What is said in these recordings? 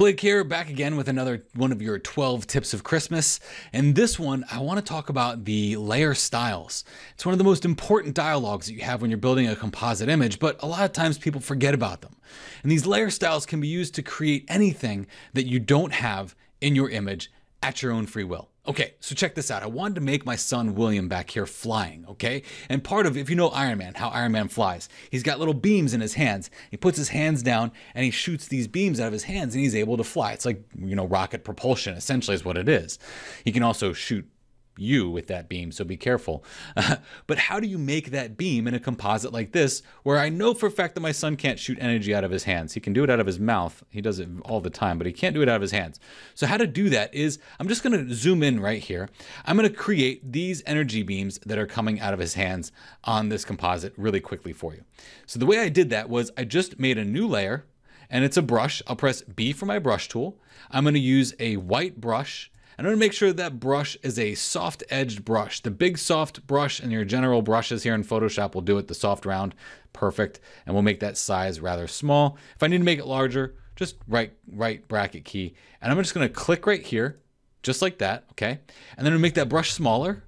Blake here, back again with another one of your 12 tips of Christmas. And this one, I want to talk about the layer styles. It's one of the most important dialogues that you have when you're building a composite image, but a lot of times people forget about them. And these layer styles can be used to create anything that you don't have in your image at your own free will. Okay, so check this out. I wanted to make my son William back here flying, okay? And part of, if you know Iron Man, how Iron Man flies, he's got little beams in his hands. He puts his hands down and he shoots these beams out of his hands and he's able to fly. It's like, rocket propulsion essentially is what it is. He can also shoot you with that beam, so be careful. But how do you make that beam in a composite like this, where I know for a fact that my son can't shoot energy out of his hands? He can do it out of his mouth. He does it all the time, but he can't do it out of his hands. So how to do that is, I'm just going to zoom in right here. I'm going to create these energy beams that are coming out of his hands on this composite really quickly for you. So the way I did that was I just made a new layer, and it's a brush. I'll press B for my brush tool. I'm going to use a white brush. I'm going to make sure that brush is a soft edged brush. The big soft brush and your general brushes here in Photoshop will do it, the soft round, perfect. And we'll make that size rather small. If I need to make it larger, just right bracket key. And I'm just going to click right here, just like that, okay? And then I'll make that brush smaller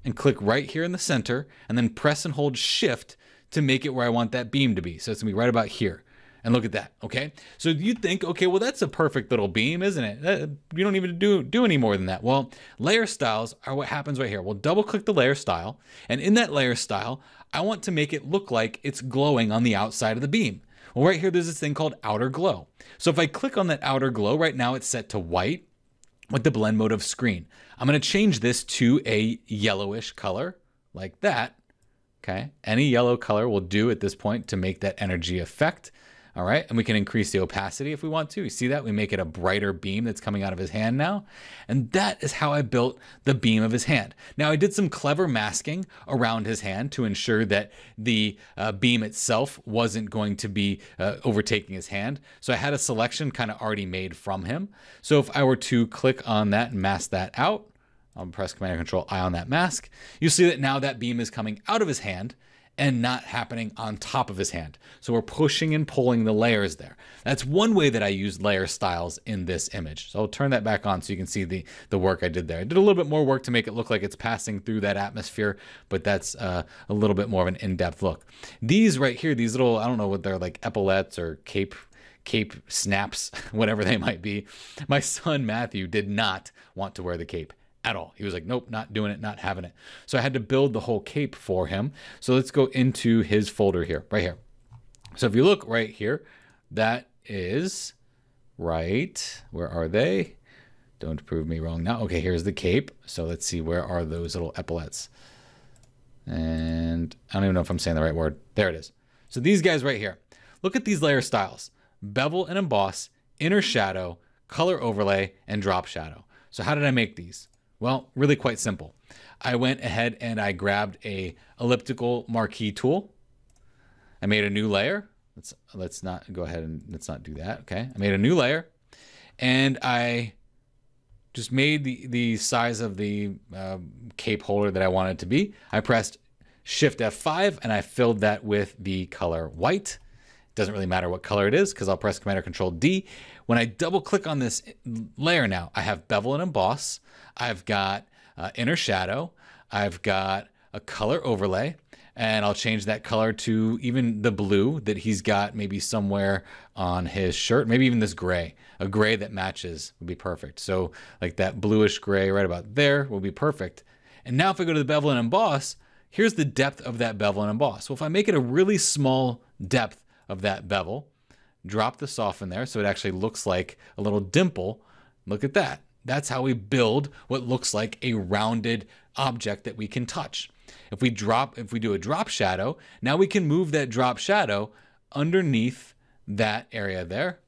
and click right here in the center and then press and hold shift to make it where I want that beam to be. So it's going to be right about here. And look at that, okay? So you'd think, okay, well, that's a perfect little beam, isn't it? You don't even do any more than that. Well, layer styles are what happens right here. We'll double click the layer style. And in that layer style, I want to make it look like it's glowing on the outside of the beam. Well, right here, there's this thing called outer glow. So if I click on that outer glow, right now it's set to white with the blend mode of screen. I'm gonna change this to a yellowish color like that, okay? Any yellow color will do at this point to make that energy effect. All right, and we can increase the opacity if we want to. You see that? We make it a brighter beam that's coming out of his hand now. And that is how I built the beam of his hand. Now, I did some clever masking around his hand to ensure that the beam itself wasn't going to be overtaking his hand. So I had a selection kind of already made from him. So if I were to click on that and mask that out, I'll press Command or Control I on that mask, you'll see that now that beam is coming out of his hand and not happening on top of his hand. So we're pushing and pulling the layers there. That's one way that I use layer styles in this image. So I'll turn that back on so you can see the work I did there. I did a little bit more work to make it look like it's passing through that atmosphere, but that's a little bit more of an in-depth look. These right here, these little, I don't know what they're like, epaulettes or cape snaps, whatever they might be. My son Matthew did not want to wear the cape at all. He was like, nope, not doing it, not having it. So I had to build the whole cape for him. So let's go into his folder here, right here. So if you look right here, that is right. Where are they? Don't prove me wrong now. Okay, here's the cape. So let's see, where are those little epaulettes? And I don't even know if I'm saying the right word. There it is. So these guys right here. Look at these layer styles: bevel and emboss, inner shadow, color overlay, and drop shadow. So how did I make these? Well, really quite simple. I went ahead and I grabbed a elliptical marquee tool. I made a new layer. Let's not go ahead and let's not do that. Okay. I made a new layer and I just made the size of the cape holder that I wanted it to be. I pressed Shift F5 and I filled that with the color white. Doesn't really matter what color it is because I'll press Command or Control D. When I double click on this layer now, I have bevel and emboss. I've got inner shadow. I've got a color overlay, and I'll change that color to even the blue that he's got maybe somewhere on his shirt, maybe even this gray. A gray that matches would be perfect. So like that bluish gray right about there will be perfect. And now if I go to the bevel and emboss, here's the depth of that bevel and emboss. So if I make it a really small depth of that bevel, drop the soften there so it actually looks like a little dimple. Look at that. That's how we build what looks like a rounded object that we can touch. If we do a drop shadow, now we can move that drop shadow underneath that area there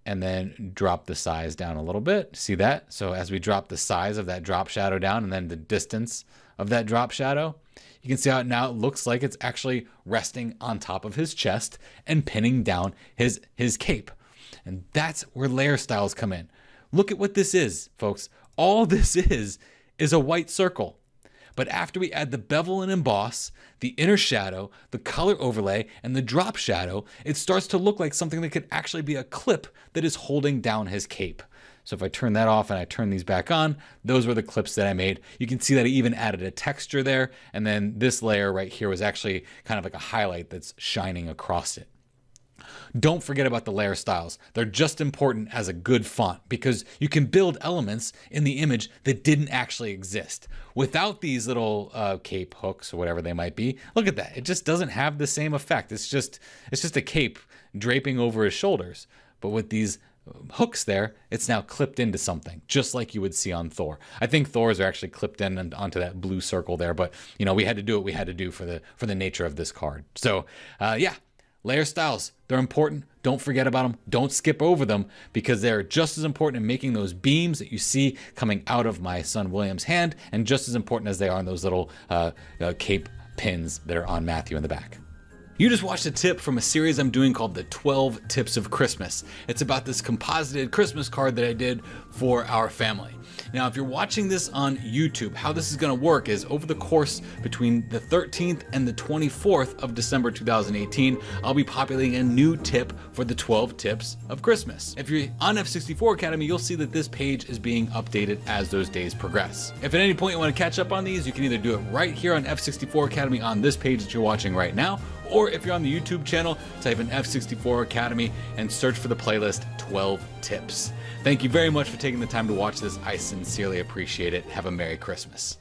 and then drop the size down a little bit. See that? So as we drop the size of that drop shadow down and then the distance of that drop shadow, you can see how now it looks like it's actually resting on top of his chest and pinning down his cape. And that's where layer styles come in. Look at what this is, folks. All this is a white circle. But after we add the bevel and emboss, the inner shadow, the color overlay, and the drop shadow, it starts to look like something that could actually be a clip that is holding down his cape. So if I turn that off and I turn these back on, those were the clips that I made. You can see that I even added a texture there. And then this layer right here was actually kind of like a highlight that's shining across it. Don't forget about the layer styles. They're just important as a good font because you can build elements in the image that didn't actually exist. Without these little cape hooks or whatever they might be, look at that. It just doesn't have the same effect. It's just a cape draping over his shoulders. But with these hooks there, it's now clipped into something, just like you would see on Thor. I think Thor's are actually clipped in and onto that blue circle there, but you know, we had to do what we had to do for the nature of this card. So yeah, layer styles, they're important. Don't forget about them. Don't skip over them because they're just as important in making those beams that you see coming out of my son William's hand, and just as important as they are in those little cape pins that are on Matthew in the back. You just watched a tip from a series I'm doing called the 12 Tips of Christmas. It's about this composited Christmas card that I did for our family. Now, if you're watching this on YouTube, how this is going to work is over the course between the 13th and the 24th of December 2018, I'll be populating a new tip for the 12 Tips of Christmas. If you're on F64 Academy, you'll see that this page is being updated as those days progress. If at any point you want to catch up on these, you can either do it right here on F64 Academy on this page that you're watching right now, or if you're on the YouTube channel, type in F64 Academy and search for the playlist 12 Tips. Thank you very much for taking the time to watch this. I sincerely appreciate it. Have a Merry Christmas.